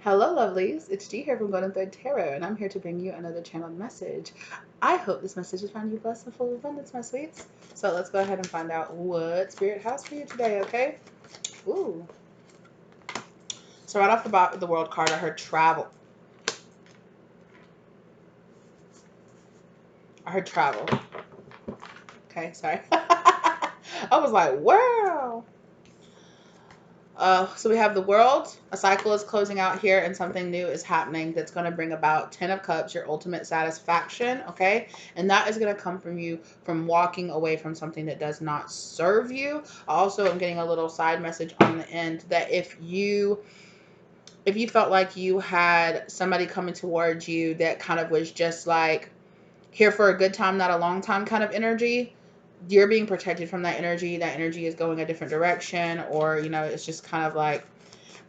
Hello, lovelies. It's G here from Golden Thread Tarot, and I'm here to bring you another channeled message. I hope this message has found you blessed and full of abundance, my sweets. So let's go ahead and find out what Spirit has for you today, okay? Ooh. So right off the bat with the World card, I heard travel. I heard travel. Okay, sorry. I was like, wow. So we have the World. A cycle is closing out here and something new is happening that's going to bring about 10 of Cups, your ultimate satisfaction, okay? And that is going to come from you from walking away from something that does not serve you. Also, I'm getting a little side message on the end that if you felt like you had somebody coming towards you that kind of was just like here for a good time, not a long time kind of energy, you're being protected from that energy. That energy is going a different direction, or it's just kind of like,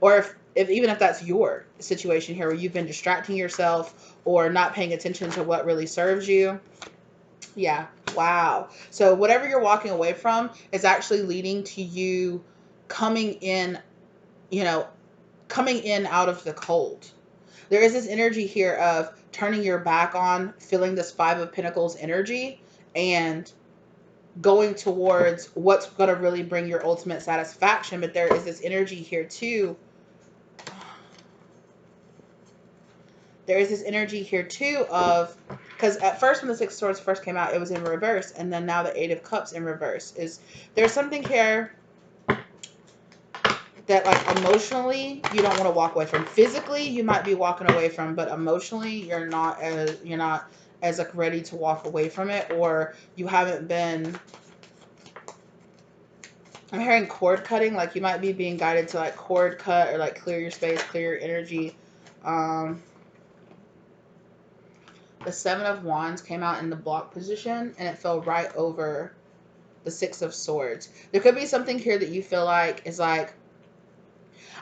or if even if that's your situation here where you've been distracting yourself or not paying attention to what really serves you. Yeah. Wow. So whatever you're walking away from is actually leading to you coming in, coming in out of the cold. There is this energy here of turning your back on, feeling this Five of Pentacles energy, and going towards what's going to really bring your ultimate satisfaction. But there is this energy here too. There is this energy here too of, because at first when the Six of Swords first came out, it was in reverse, and then now the Eight of Cups in reverse. There's something here that like emotionally you don't want to walk away from. Physically you might be walking away from, but emotionally you're not as like ready to walk away from it, or you haven't been. I'm hearing cord cutting, like you might be being guided to like cord cut or like clear your space, clear your energy. The Seven of Wands came out in the block position and it fell right over the Six of Swords. There could be something here that you feel like is like,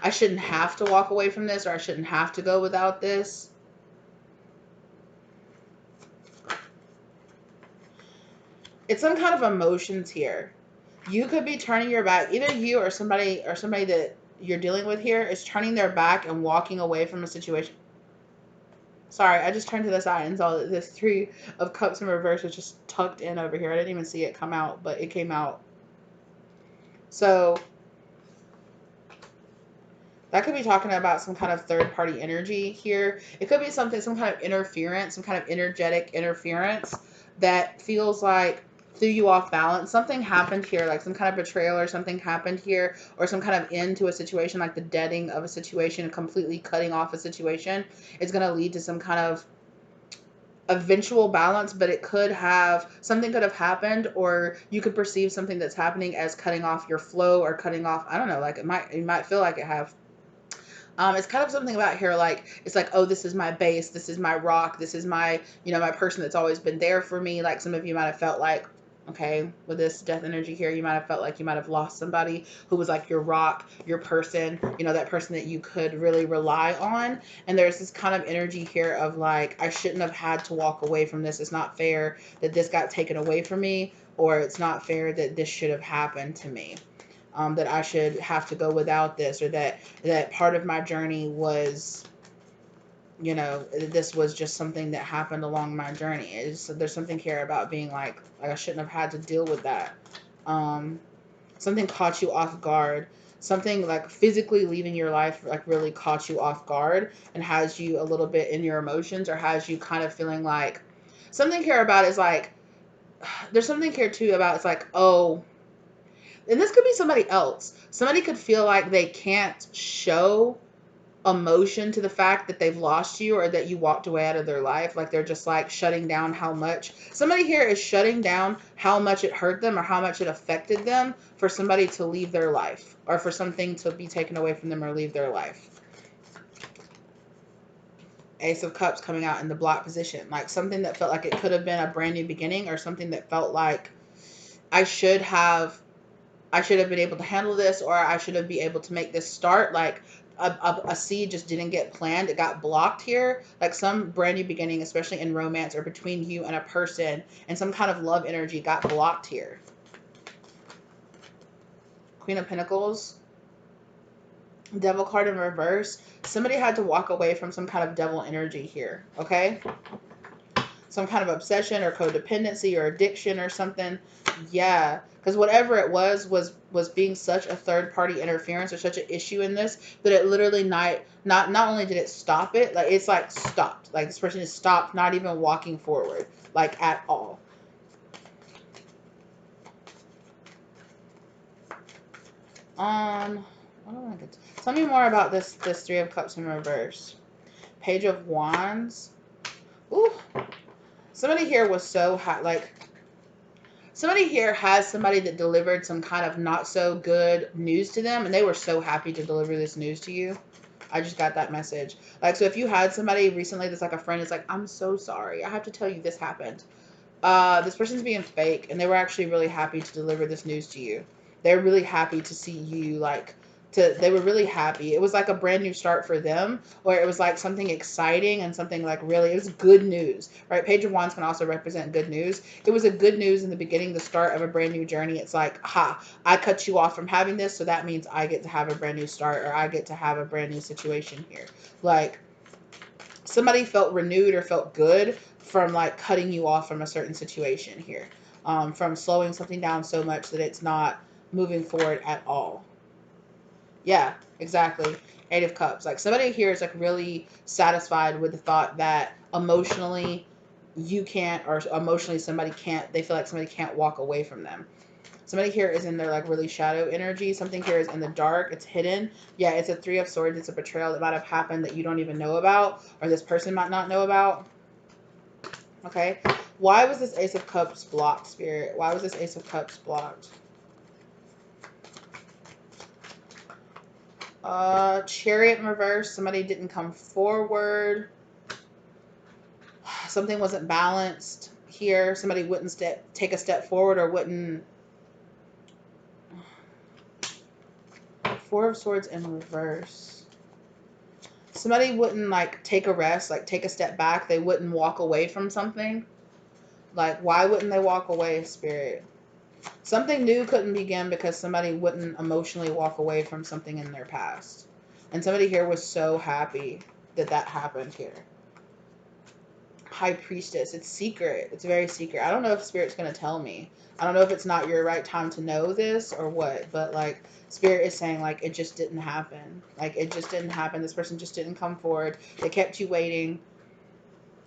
I shouldn't have to walk away from this, or I shouldn't have to go without this. It's some kind of emotions here. You could be turning your back. Either you or somebody that you're dealing with here is turning their back and walking away from a situation. Sorry, I just turned to the side and saw that this Three of Cups in reverse was just tucked in over here. I didn't even see it come out, but it came out. So that could be talking about some kind of third-party energy here. It could be something, some kind of interference, some kind of energetic interference that feels like threw you off balance. Something happened here, like some kind of betrayal or something happened here, or some kind of end to a situation, like the deading of a situation, completely cutting off a situation. It's going to lead to some kind of eventual balance, but it could have, something could have happened, or you could perceive something that's happening as cutting off your flow or cutting off, I don't know, like you might feel like it have. It's kind of something about here, like, it's like, oh, this is my base, this is my rock, this is my, my person that's always been there for me. Like some of you might have felt like, okay, with this death energy here, you might have felt like you might have lost somebody who was like your rock, your person, that person that you could really rely on. And there's this kind of energy here of like, I shouldn't have had to walk away from this. It's not fair that this got taken away from me, or it's not fair that this should have happened to me. That I should have to go without this, or that part of my journey was, this was just something that happened along my journey. There's something here about being like I shouldn't have had to deal with that. Something caught you off guard. Something like physically leaving your life like really caught you off guard and has you a little bit in your emotions, or has you kind of feeling like something here about is like, there's something here too about it's like, oh, and this could be somebody else. Somebody could feel like they can't show emotion to the fact that they've lost you, or that you walked away out of their life. Like they're just like shutting down how much. Somebody here is shutting down how much it hurt them or how much it affected them for somebody to leave their life, or for something to be taken away from them or leave their life. Ace of Cups coming out in the block position. Like something that felt like it could have been a brand new beginning, or something that felt like I should have been able to handle this, or I should have been able to make this start. Like a seed just didn't get planted. It got blocked here. Like some brand new beginning, especially in romance or between you and a person, and some kind of love energy got blocked here. Queen of Pentacles. Devil card in reverse. Somebody had to walk away from some kind of devil energy here, okay? Some kind of obsession or codependency or addiction or something. Yeah, because whatever it was being such a third party interference or such an issue in this that it literally not only did it stop it, like it's like stopped. Like this person is stopped, not even walking forward, like at all. What do I want to get to? Tell me more about this Three of Cups in reverse. Page of Wands. Ooh, somebody here was so hot, like somebody here has somebody that delivered some kind of not so good news to them, and they were so happy to deliver this news to you. I just got that message. Like, so if you had somebody recently that's like a friend, it's like, I'm so sorry, I have to tell you this happened. This person's being fake, and they were actually really happy to deliver this news to you. They're really happy to see you, like, they were really happy. It was like a brand new start for them, or it was like something exciting and something like really, it was good news, right? Page of Wands can also represent good news. It was a good news in the beginning, the start of a brand new journey. It's like, ha, I cut you off from having this, so that means I get to have a brand new start, or I get to have a brand new situation here. Like, somebody felt renewed or felt good from like cutting you off from a certain situation here, from slowing something down so much that it's not moving forward at all. Yeah, exactly. Eight of Cups. Like somebody here is like really satisfied with the thought that emotionally you can't, or emotionally somebody can't, they feel like somebody can't walk away from them. Somebody here is in their like really shadow energy. Something here is in the dark. It's hidden. Yeah, it's a Three of Swords. It's a betrayal that might have happened that you don't even know about, or this person might not know about. Okay. Why was this Ace of Cups blocked, Spirit? Why was this Ace of Cups blocked? Chariot in reverse. Somebody didn't come forward. Something wasn't balanced here. Somebody wouldn't take a step forward, or wouldn't. Four of Swords in reverse. Somebody wouldn't like take a rest, like take a step back. They wouldn't walk away from something. Like, why wouldn't they walk away, Spirit? Something new couldn't begin because somebody wouldn't emotionally walk away from something in their past. And somebody here was so happy that that happened here. High Priestess. It's secret. It's very secret. I don't know if Spirit's going to tell me. I don't know if it's not your right time to know this or what, but like Spirit is saying like it just didn't happen. Like it just didn't happen. This person just didn't come forward. They kept you waiting.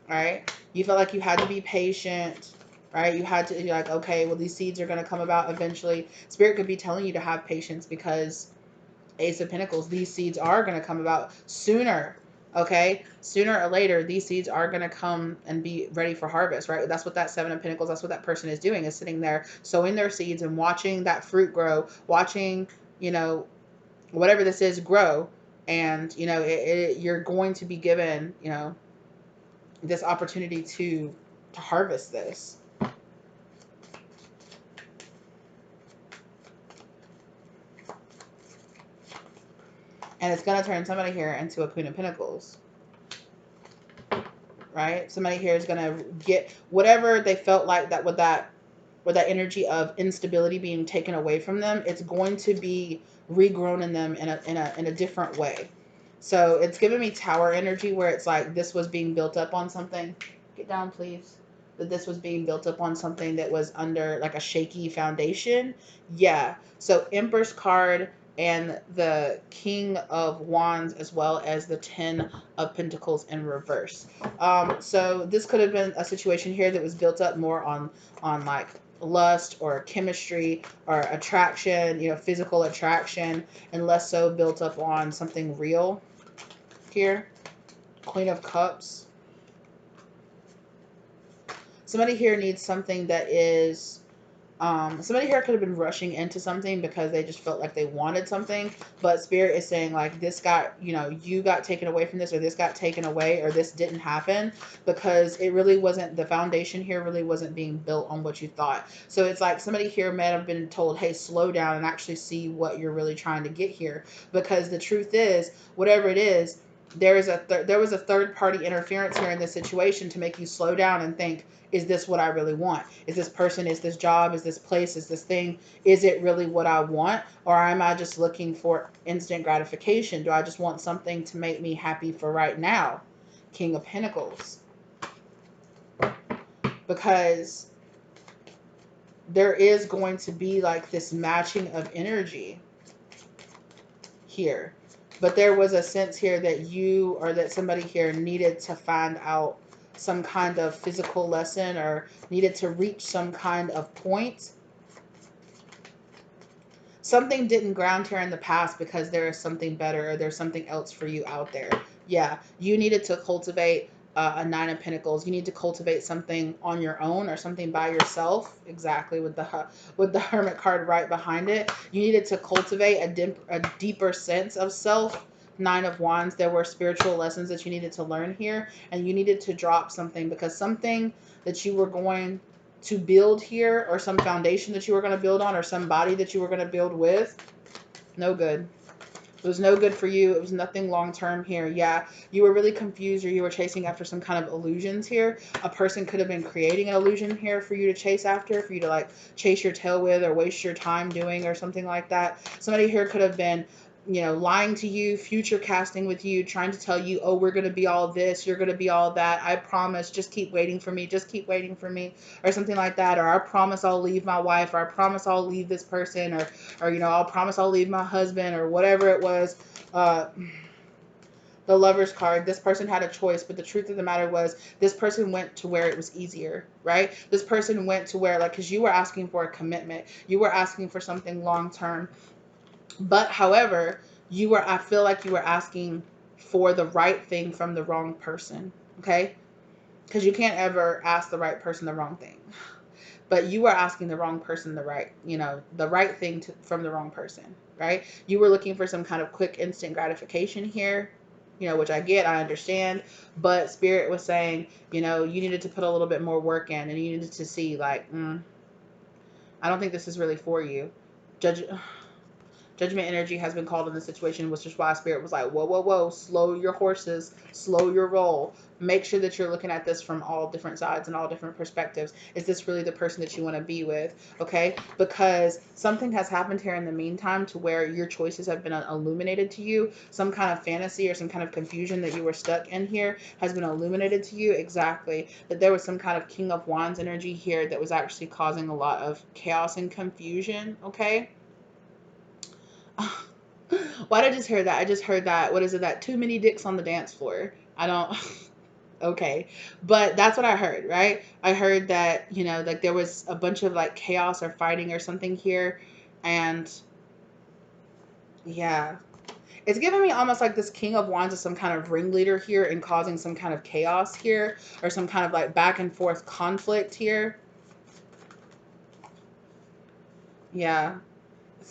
Right? You felt like you had to be patient. Right? You had to, you're like, okay, well, these seeds are going to come about eventually. Spirit could be telling you to have patience because Ace of Pentacles, these seeds are going to come about sooner. Okay, sooner or later, these seeds are going to come and be ready for harvest, right? That's what that Seven of Pentacles, that's what that person is doing, is sitting there sowing their seeds and watching that fruit grow, watching, you know, whatever this is grow. And, you know, you're going to be given, you know, this opportunity to harvest this. And it's going to turn somebody here into a Queen of Pentacles. Right? Somebody here is going to get whatever they felt like that with that energy of instability being taken away from them. It's going to be regrown in them in a different way. So it's giving me Tower energy where it's like this was being built up on something. Get down, please. That this was being built up on something that was under like a shaky foundation. Yeah. So Empress card and the King of Wands as well as the Ten of Pentacles in reverse. So this could have been a situation here that was built up more on like lust or chemistry or attraction, you know, physical attraction, and less so built up on something real here. Queen of Cups. Somebody here needs something that is, somebody here could have been rushing into something because they just felt like they wanted something, but Spirit is saying like this got, you know, you got taken away from this, or this got taken away, or this didn't happen because it really wasn't, the foundation here really wasn't being built on what you thought. So it's like somebody here may have been told, hey, slow down and actually see what you're really trying to get here, because the truth is, whatever it is, there was a third party interference here in this situation to make you slow down and think, is this what I really want? Is this person, is this job, is this place, is this thing, is it really what I want? Or am I just looking for instant gratification? Do I just want something to make me happy for right now? King of Pentacles. Because there is going to be like this matching of energy here. But there was a sense here that you or that somebody here needed to find out some kind of physical lesson or needed to reach some kind of point. Something didn't ground here in the past because there is something better or there's something else for you out there. Yeah, you needed to cultivate a Nine of Pentacles. You need to cultivate something on your own or something by yourself. Exactly, with the Hermit card right behind it. You needed to cultivate a deeper sense of self. Nine of Wands. There were spiritual lessons that you needed to learn here, and you needed to drop something because something that you were going to build here, or some foundation that you were going to build on, or somebody that you were going to build with, no good. It was no good for you. It was nothing long term here. Yeah, you were really confused, or you were chasing after some kind of illusions here. A person could have been creating an illusion here for you to chase after, for you to like chase your tail with or waste your time doing or something like that. Somebody here could have been, you know, lying to you, future casting with you, trying to tell you, oh, we're going to be all this, you're going to be all that, I promise, just keep waiting for me, just keep waiting for me, or something like that. Or I promise I'll leave my wife, or I promise I'll leave this person, or you know, I'll promise I'll leave my husband, or whatever it was. The Lover's card, this person had a choice, but the truth of the matter was this person went to where it was easier, right? This person went to where, like, because you were asking for a commitment, you were asking for something long term. But however, I feel like you were asking for the right thing from the wrong person. Okay. Because you can't ever ask the right person the wrong thing. But you were asking the wrong person the right thing from the wrong person, right? You were looking for some kind of quick instant gratification here, which I get, I understand. But Spirit was saying, you needed to put a little bit more work in, and you needed to see like, I don't think this is really for you. Judgment energy has been called in this situation, which is why Spirit was like, whoa, whoa, whoa, slow your horses, slow your roll. Make sure that you're looking at this from all different sides and all different perspectives. Is this really the person that you want to be with? Okay? Because something has happened here in the meantime to where your choices have been illuminated to you. Some kind of fantasy or some kind of confusion that you were stuck in here has been illuminated to you. Exactly. That there was some kind of King of Wands energy here that was actually causing a lot of chaos and confusion. Okay? Why did I just hear that? I just heard that, what is it, that too many dicks on the dance floor. I don't, okay. But that's what I heard, right? I heard that, like there was a bunch of like chaos or fighting or something here. And yeah, it's giving me almost like this King of Wands is some kind of ringleader here and causing some kind of chaos here, or some kind of like back and forth conflict here. Yeah.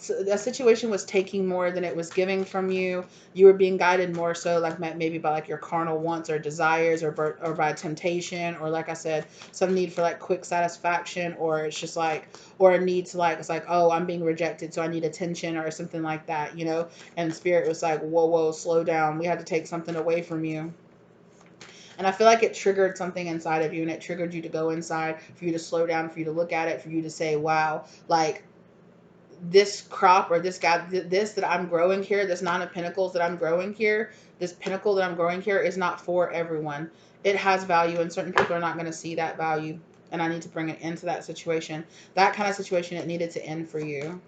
The situation was taking more than it was giving from you. You were being guided more so like maybe by like your carnal wants or desires, or by temptation, or like I said, some need for like quick satisfaction, or it's just like, or a need to like, it's like, oh, I'm being rejected, so I need attention or something like that, and Spirit was like, whoa, whoa, slow down. We had to take something away from you. And I feel like it triggered something inside of you, and it triggered you to go inside, for you to slow down, for you to look at it, for you to say, wow, like, this crop or this guy, this that I'm growing here, this Nine of Pentacles that I'm growing here, this pinnacle that I'm growing here is not for everyone. It has value, and certain people are not going to see that value. And I need to bring it into that situation. That kind of situation, it needed to end for you.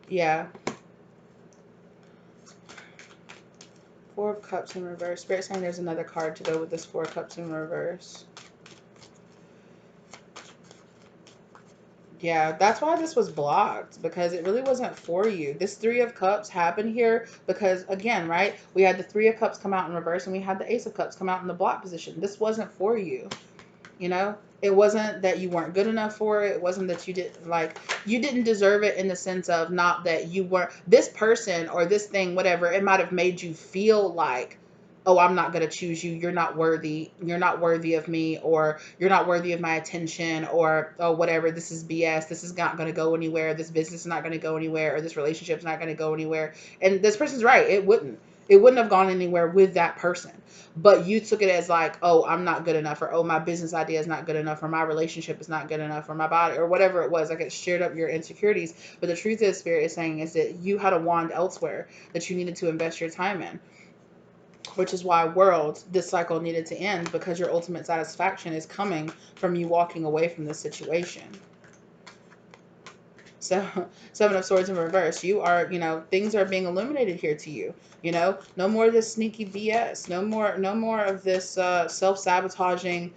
Yeah. Four of Cups in reverse. Spirit saying there's another card to go with this Four of Cups in reverse. Yeah, that's why this was blocked, because it really wasn't for you. This Three of Cups happened here because, again, right, we had the Three of Cups come out in reverse, and we had the Ace of Cups come out in the block position. This wasn't for you, It wasn't that you weren't good enough for it. It wasn't that you didn't deserve it, in the sense of, not that you weren't, this person or this thing, whatever, it might have made you feel like, oh, I'm not going to choose you. You're not worthy. You're not worthy of me, or you're not worthy of my attention, or, oh, whatever. This is BS. This is not going to go anywhere. This business is not going to go anywhere, or this relationship is not going to go anywhere. And this person's right. It wouldn't. It wouldn't have gone anywhere with that person. But you took it as like, oh, I'm not good enough, or oh, my business idea is not good enough, or my relationship is not good enough, or my body, or whatever it was. Like, it stirred up your insecurities. But the truth is, Spirit is saying is that you had a wand elsewhere that you needed to invest your time in, which is why, world, this cycle needed to end, because your ultimate satisfaction is coming from you walking away from this situation. So, Seven of Swords in reverse. You are, things are being illuminated here to you. No more of this sneaky BS. No more of this self-sabotaging,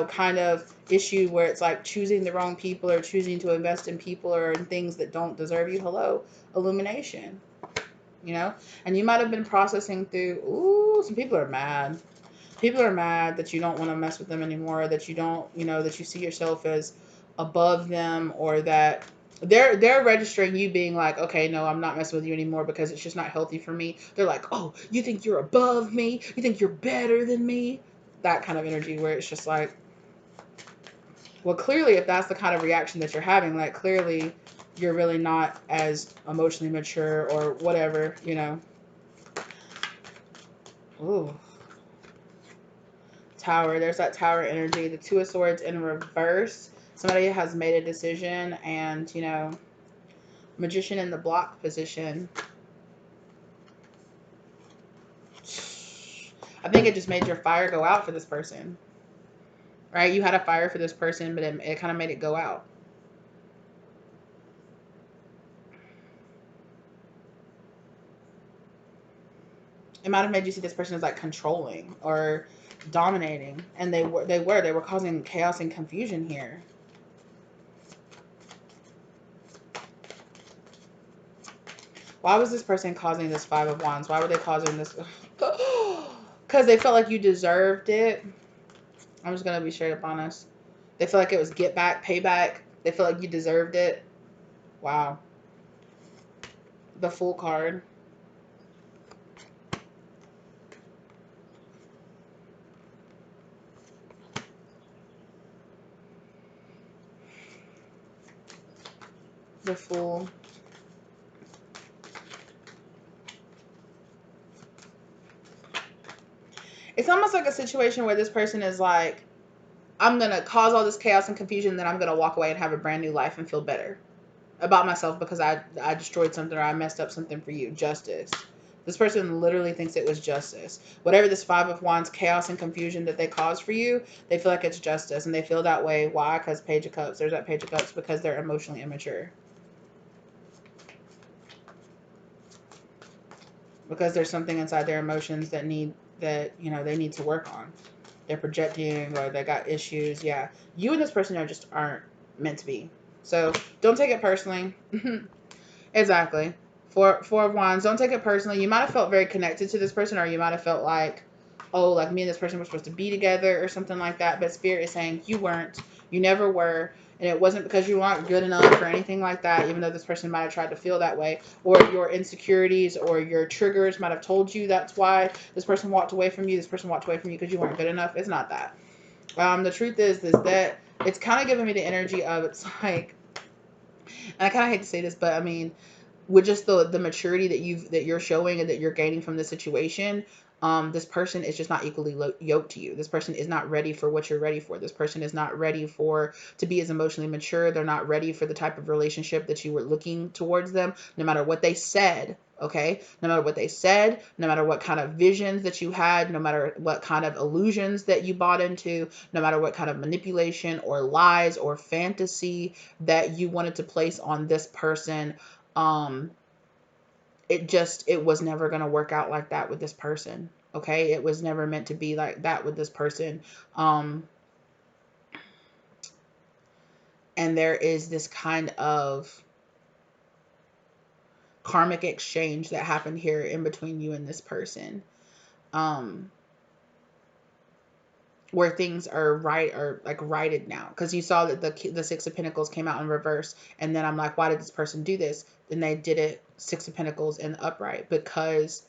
kind of issue where it's like choosing the wrong people, or choosing to invest in people or in things that don't deserve you. Hello, illumination. And you might have been processing through, ooh, some people are mad. People are mad that you don't want to mess with them anymore, that you don't, that you see yourself as above them, or that they're registering you being like, okay, no, I'm not messing with you anymore because it's just not healthy for me. They're like, oh, you think you're above me? You think you're better than me? That kind of energy where it's just like, well, clearly, if that's the kind of reaction that you're having, like, clearly you're really not as emotionally mature or whatever. Ooh. Tower. There's that Tower energy. The Two of Swords in reverse. Somebody has made a decision, and, Magician in the block position. I think it just made your fire go out for this person. Right? You had a fire for this person, but it kind of made it go out. It might have made you see this person as like controlling or dominating, and they were causing chaos and confusion here. Why was this person causing this Five of Wands? Why were they causing this? Because they felt like you deserved it. I'm just gonna be straight up honest. They feel like it was get back, payback. They feel like you deserved it. Wow. The Fool card. The Fool. It's almost like a situation where this person is like, I'm going to cause all this chaos and confusion, then I'm going to walk away and have a brand new life and feel better about myself because I destroyed something or I messed up something for you. Justice. This person literally thinks it was justice. Whatever this Five of Wands chaos and confusion that they caused for you, they feel like it's justice. And they feel that way. Why? Because Page of Cups. There's that Page of Cups, because they're emotionally immature. Because there's something inside their emotions that they need to work on. They're projecting, or they got issues. Yeah. You and this person aren't meant to be. So don't take it personally. Exactly. Four of Wands. Don't take it personally. You might have felt very connected to this person, or you might have felt like, oh, like me and this person were supposed to be together or something like that. But Spirit is saying you weren't. You never were. And it wasn't because you weren't good enough or anything like that, even though this person might have tried to feel that way. Or your insecurities or your triggers might have told you that's why this person walked away from you. This person walked away from you because you weren't good enough. It's not that. The truth is that it's kind of giving me the energy of, it's like, and I kind of hate to say this, but I mean, with just the maturity that you're showing and that you're gaining from the situation, this person is just not equally yoked to you. This person is not ready for what you're ready for. This person is not ready to be as emotionally mature. They're not ready for the type of relationship that you were looking towards them, no matter what they said. Okay, no matter what they said, no matter what kind of visions that you had, no matter what kind of illusions that you bought into, no matter what kind of manipulation or lies or fantasy that you wanted to place on this person, it was never going to work out like that with this person. Okay. It was never meant to be like that with this person. And there is this kind of karmic exchange that happened here in between you and this person. Where things are righted now, because you saw that the Six of Pentacles came out in reverse, and then I'm like, why did this person do this? Then they did it Six of Pentacles in the upright, because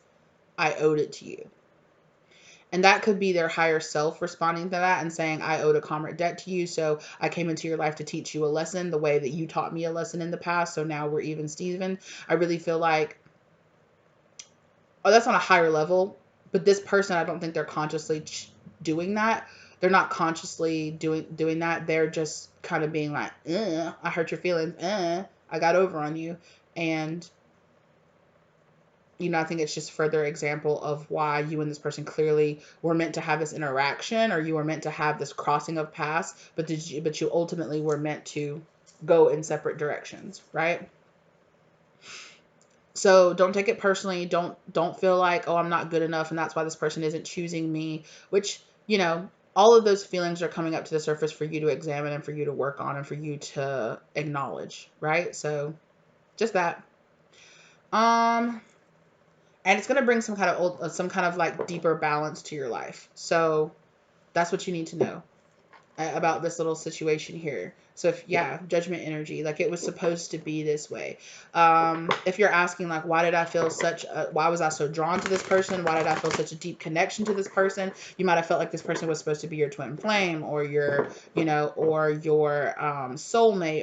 I owed it to you. And that could be their higher self responding to that and saying, I owed a karmic debt to you. So I came into your life to teach you a lesson the way that you taught me a lesson in the past. So now we're even Steven. I really feel like, oh, that's on a higher level. But this person, I don't think they're consciously doing that. They're not consciously doing that. They're just kind of being like, I hurt your feelings. I got over on you. And I think it's just further example of why you and this person clearly were meant to have this interaction, or you were meant to have this crossing of paths, but you ultimately were meant to go in separate directions, right? So don't take it personally. Don't feel like, oh, I'm not good enough and that's why this person isn't choosing me, which, all of those feelings are coming up to the surface for you to examine and for you to work on and for you to acknowledge, right? So just that. And it's going to bring some kind of like deeper balance to your life. So that's what you need to know about this little situation here. So judgment energy, like it was supposed to be this way. If you're asking like, why was I so drawn to this person? Why did I feel such a deep connection to this person? You might have felt like this person was supposed to be your twin flame, or your soulmate,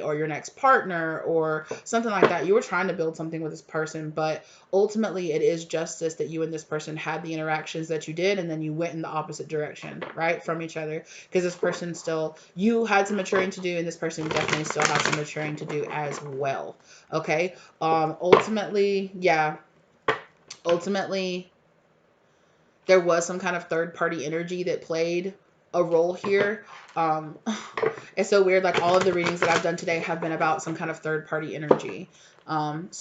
or your next partner, or something like that. You were trying to build something with this person, but ultimately it is justice that you and this person had the interactions that you did, and then you went in the opposite direction, right, from each other, because this person you had some maturing to do, and this person definitely still has some maturing to do as well. Okay. Ultimately, there was some kind of third party energy that played a role here. It's so weird. Like all of the readings that I've done today have been about some kind of third party energy. Devil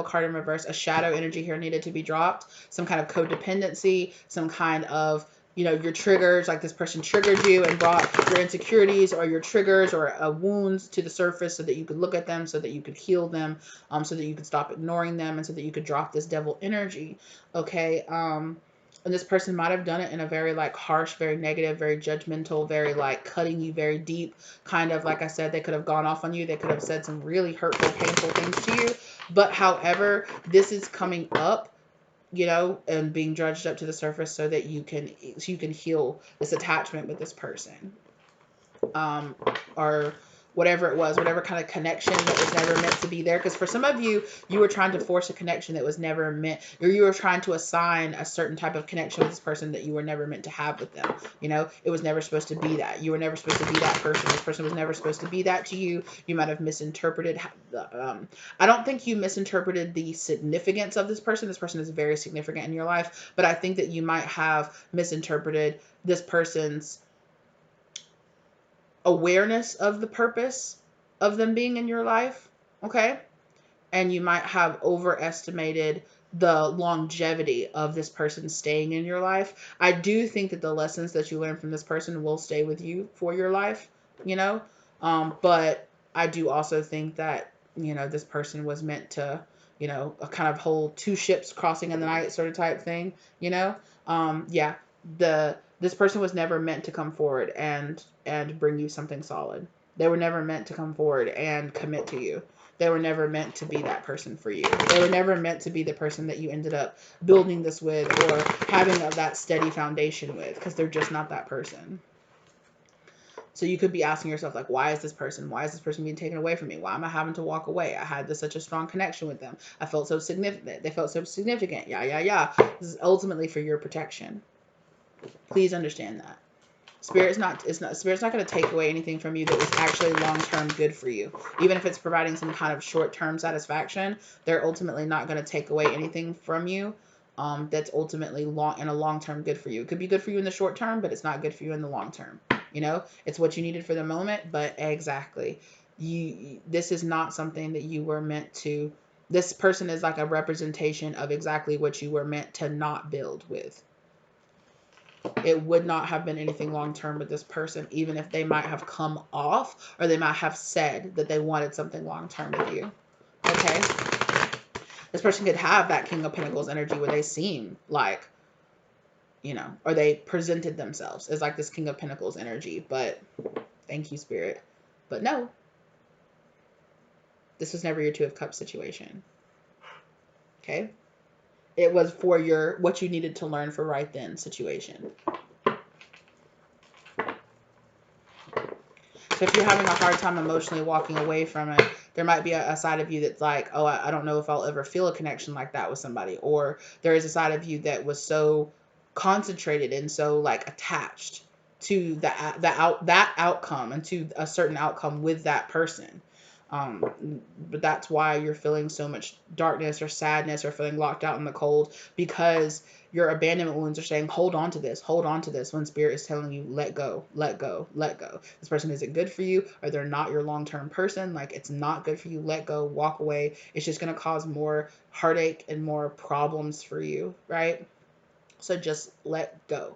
card in reverse, a shadow energy here needed to be dropped. Some kind of codependency, some kind of, your triggers, like this person triggered you and brought your insecurities or your triggers or wounds to the surface so that you could look at them, so that you could heal them, so that you could stop ignoring them, and so that you could drop this devil energy. Okay. And this person might have done it in a very like harsh, very negative, very judgmental, very like cutting you very deep kind of, like I said, they could have gone off on you. They could have said some really hurtful, painful things to you. But however, this is coming up, and being dredged up to the surface so that you can heal this attachment with this person. Or whatever it was, whatever kind of connection that was never meant to be there. Because for some of you, you were trying to force a connection that was never meant, or you were trying to assign a certain type of connection with this person that you were never meant to have with them. It was never supposed to be that. You were never supposed to be that person. This person was never supposed to be that to you. You might have misinterpreted. I don't think you misinterpreted the significance of this person. This person is very significant in your life, but I think that you might have misinterpreted this person's awareness of the purpose of them being in your life, okay? And you might have overestimated the longevity of this person staying in your life. I do think that the lessons that you learn from this person will stay with you for your life, but I do also think that, this person was meant to, a kind of whole two ships crossing in the night sort of type thing, this person was never meant to come forward and bring you something solid. They were never meant to come forward and commit to you. They were never meant to be that person for you. They were never meant to be the person that you ended up building this with or having that steady foundation with, because they're just not that person. So you could be asking yourself, like, why is this person being taken away from me? Why am I having to walk away? I had such a strong connection with them. I felt so significant. They felt so significant. This is ultimately for your protection. Please understand that. Spirit's not going to take away anything from you that was actually long-term good for you. Even if it's providing some kind of short-term satisfaction, they're ultimately not going to take away anything from you that's ultimately long-term good for you. It could be good for you in the short term, but it's not good for you in the long term. It's what you needed for the moment, but exactly. This is not something that you were meant to. This person is like a representation of exactly what you were meant to not build with. It would not have been anything long-term with this person, even if they might have come off or they might have said that they wanted something long-term with you. Okay? This person could have that King of Pentacles energy where they seem like, or they presented themselves as like this King of Pentacles energy, but thank you, Spirit. But no, this was never your Two of Cups situation. Okay? It was for your what you needed to learn for right then situation. So if you're having a hard time emotionally walking away from it, there might be a side of you that's like, oh, I don't know if I'll ever feel a connection like that with somebody. Or there is a side of you that was so concentrated and so like attached to that outcome and to a certain outcome with that person. But that's why you're feeling so much darkness or sadness or feeling locked out in the cold, because your abandonment wounds are saying, hold on to this, when spirit is telling you, let go, let go, let go. This person isn't good for you, or they're not your long-term person. Like, it's not good for you. Let go, walk away. It's just going to cause more heartache and more problems for you, right? So just let go,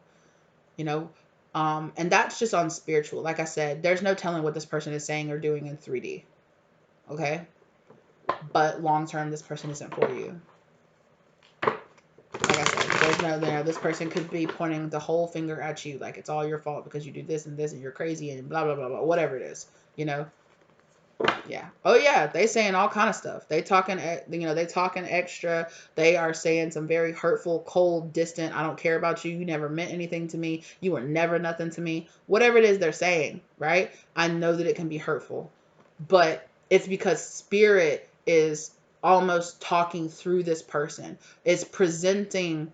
you know? And that's just on spiritual. Like I said, there's no telling what this person is saying or doing in 3D. Okay? But long-term, this person isn't for you. Like I said, there's no, this person could be pointing the whole finger at you, like it's all your fault because you do this and you're crazy and blah, blah, blah, blah, whatever it is, you know? Yeah. Oh yeah. They saying all kind of stuff. They talking, they talking extra. They are saying some very hurtful, cold, distant, I don't care about you. You never meant anything to me. You were never nothing to me. Whatever it is they're saying, right? I know that it can be hurtful, but it's because spirit is almost talking through this person. It's presenting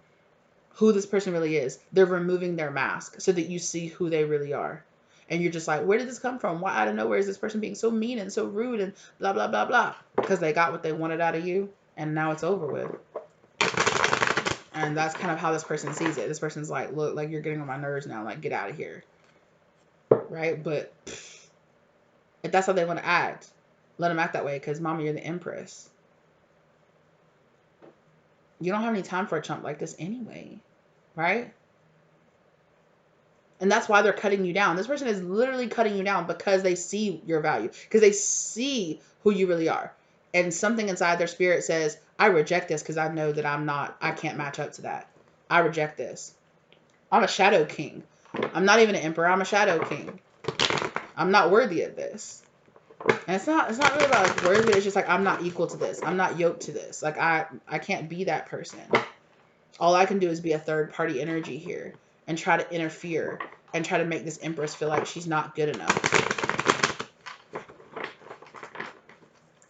who this person really is. They're removing their mask so that you see who they really are. And you're just like, where did this come from? Why out of nowhere is this person being so mean and so rude and blah, blah, blah, blah? Because they got what they wanted out of you, and now it's over with. And that's kind of how this person sees it. This person's like, look, like, you're getting on my nerves now. Like, get out of here. Right? But if that's how they want to act, let them act that way, because, mama, you're the empress. You don't have any time for a chump like this anyway. Right? And that's why they're cutting you down. This person is literally cutting you down because they see your value, because they see who you really are. And something inside their spirit says, I reject this because I know that I can't match up to that. I reject this. I'm a shadow king. I'm not even an emperor. I'm a shadow king. I'm not worthy of this. And it's not really about like worthy. It's just like, I'm not equal to this. I'm not yoked to this. Like, I can't be that person. All I can do is be a third party energy here and try to interfere and try to make this empress feel like she's not good enough.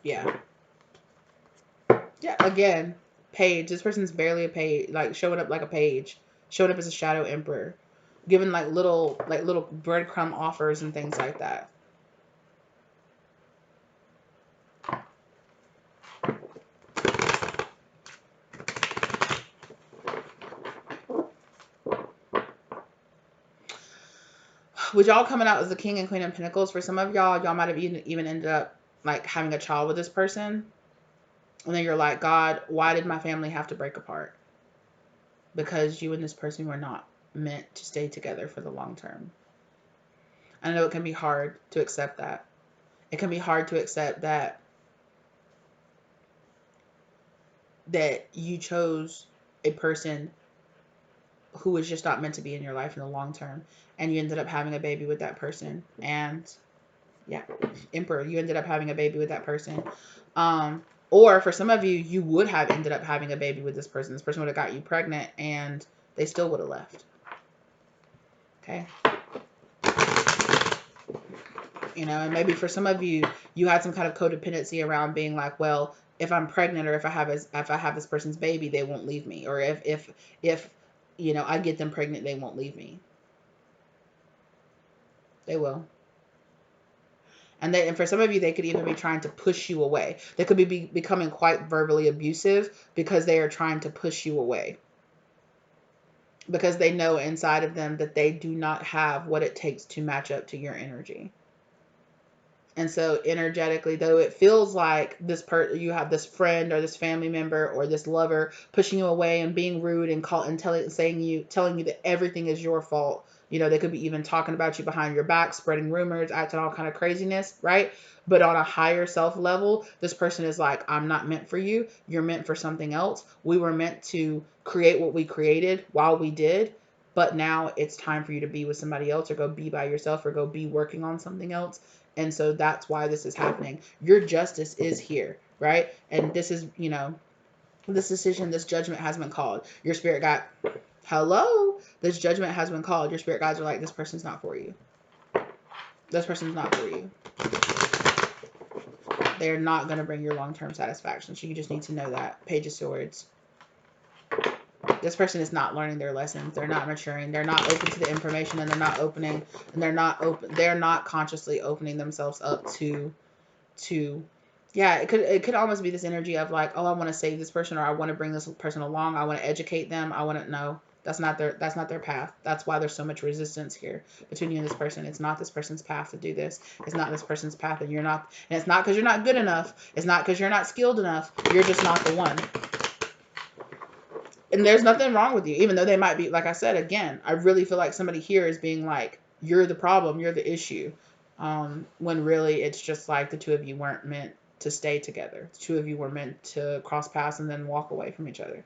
Yeah. Yeah, again, page. This person's barely a page, like showing up like a page, showing up as a shadow emperor, giving like little breadcrumb offers and things like that. With y'all coming out as the king and queen of pentacles, for some of y'all might have even ended up like having a child with this person. And then you're like, God, why did my family have to break apart? Because you and this person were not meant to stay together for the long term. I know it can be hard to accept that. It can be hard to accept that you chose a person who was just not meant to be in your life in the long term, and you ended up having a baby with that person. And yeah, emperor, you ended up having a baby with that person. Or for some of you, you would have ended up having a baby with this person. This person would have got you pregnant and they still would have left. Okay. And maybe for some of you, you had some kind of codependency around being like, well, if I'm pregnant or if I have this person's baby, they won't leave me. Or if I get them pregnant, they won't leave me. They will. And for some of you, they could even be trying to push you away. They could be becoming quite verbally abusive because they are trying to push you away. Because they know inside of them that they do not have what it takes to match up to your energy. And so energetically, though it feels like you have this friend or this family member or this lover pushing you away and being rude and telling you that everything is your fault. They could be even talking about you behind your back, spreading rumors, acting all kind of craziness, right? But on a higher self level, this person is like, I'm not meant for you. You're meant for something else. We were meant to create what we created while we did. But now it's time for you to be with somebody else, or go be by yourself, or go be working on something else. And so that's why this is happening. Your justice is here, right? And this is, This decision, this judgment has been called. Your spirit got, hello, this judgment has been called. Your spirit guides are like, this person's not for you. This person's not for you. They're not going to bring your long-term satisfaction. So you just need to know that. Page of Swords. This person is not learning their lessons. They're not maturing. They're not open to the information, and they're not opening, and they're not consciously opening themselves up to yeah, it could almost be this energy of like, oh, I want to save this person, or I want to bring this person along. I want to educate them. I want to know that's not their path. That's why there's so much resistance here between you and this person. It's not this person's path to do this. It's not this person's path, and you're not, and it's not because you're not good enough. It's not because you're not skilled enough. You're just not the one. And there's nothing wrong with you, even though they might be, like I said, again, I really feel like somebody here is being like, you're the problem, you're the issue. When really it's just like the two of you weren't meant to stay together. The two of you were meant to cross paths and then walk away from each other.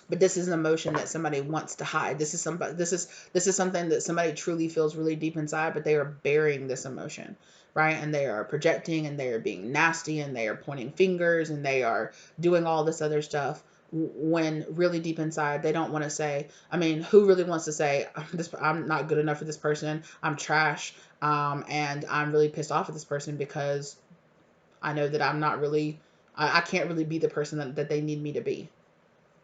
But this is an emotion that somebody wants to hide. This is something that somebody truly feels really deep inside, but they are burying this emotion, right? And they are projecting, and they are being nasty, and they are pointing fingers, and they are doing all this other stuff, when really deep inside they don't want to say. I mean, who really wants to say, I'm not good enough for this person, I'm trash, and I'm really pissed off at this person because I know that I'm not really, I can't really be the person that they need me to be.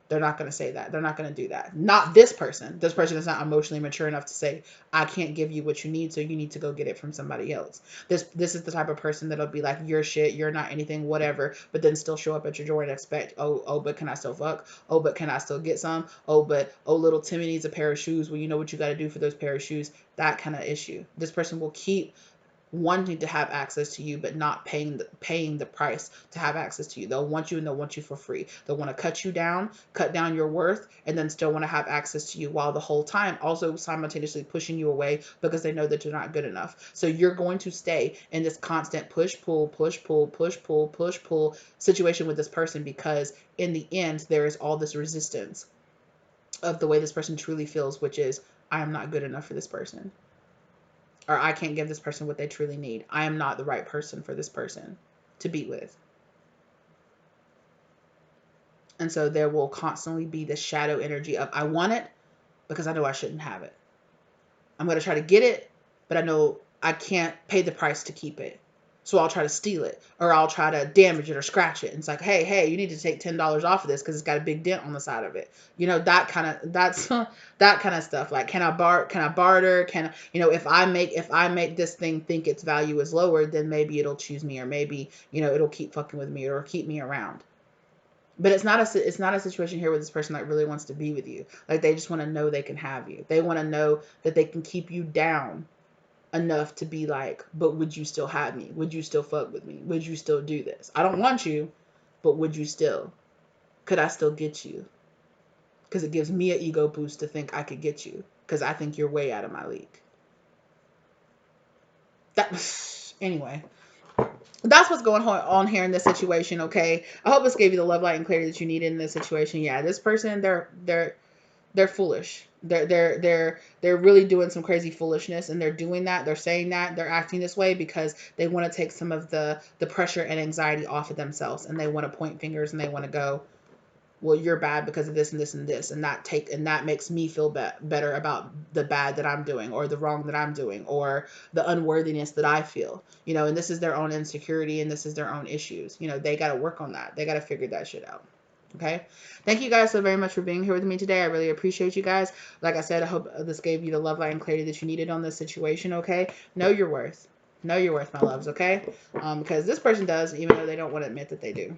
They're not going to say that. They're not going to do that. Not this person. This person is not emotionally mature enough to say, I can't give you what you need, so you need to go get it from somebody else. This is the type of person that'll be like, you're shit, you're not anything, whatever, but then still show up at your door and expect, oh, but can I still fuck? Oh, but can I still get some? Oh, little Timmy needs a pair of shoes. Well, you know what you got to do for those pair of shoes. That kind of issue. This person will keep wanting to have access to you, but not paying the price to have access to you. They'll want you, and they'll want you for free. They'll want to cut down your worth, and then still want to have access to you, while the whole time also simultaneously pushing you away because they know that you're not good enough. So you're going to stay in this constant push pull situation with this person, because in the end there is all this resistance of the way this person truly feels, which is, I am not good enough for this person. Or I can't give this person what they truly need. I am not the right person for this person to be with. And so there will constantly be this shadow energy of, I want it because I know I shouldn't have it. I'm going to try to get it, but I know I can't pay the price to keep it. So I'll try to steal it, or I'll try to damage it or scratch it. And it's like, hey, you need to take $10 off of this because it's got a big dent on the side of it. You know, that's that kind of stuff. Like, can I barter? If I make this thing think its value is lower, then maybe it'll choose me, or maybe, it'll keep fucking with me or keep me around. But it's not a situation here with this person that really wants to be with you. Like, they just want to know they can have you. They want to know that they can keep you down enough to be like, but would you still have me? Would you still fuck with me? Would you still do this? I don't want you, but would you still? Could I still get you? Because it gives me an ego boost to think I could get you, because I think you're way out of my league. Anyway, that's what's going on here in this situation. Okay, I hope this gave you the love, light, and clarity that you needed in this situation. Yeah, this person, they're foolish. They're really doing some crazy foolishness, and they're doing that. They're saying that. They're acting this way because they want to take some of the pressure and anxiety off of themselves, and they want to point fingers, and they want to go, well, you're bad because of this and this and this, and that makes me feel better about the bad that I'm doing, or the wrong that I'm doing, or the unworthiness that I feel. And this is their own insecurity, and this is their own issues. They got to work on that. They got to figure that shit out. Okay. Thank you guys so very much for being here with me today. I really appreciate you guys. Like I said, I hope this gave you the love, light, and clarity that you needed on this situation. Okay. Know your worth. Know your worth, my loves. Okay. Because this person does, even though they don't want to admit that they do.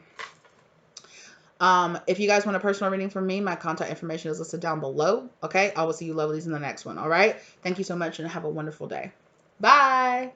If you guys want a personal reading from me, my contact information is listed down below. Okay. I will see you lovelies in the next one. All right. Thank you so much, and have a wonderful day. Bye.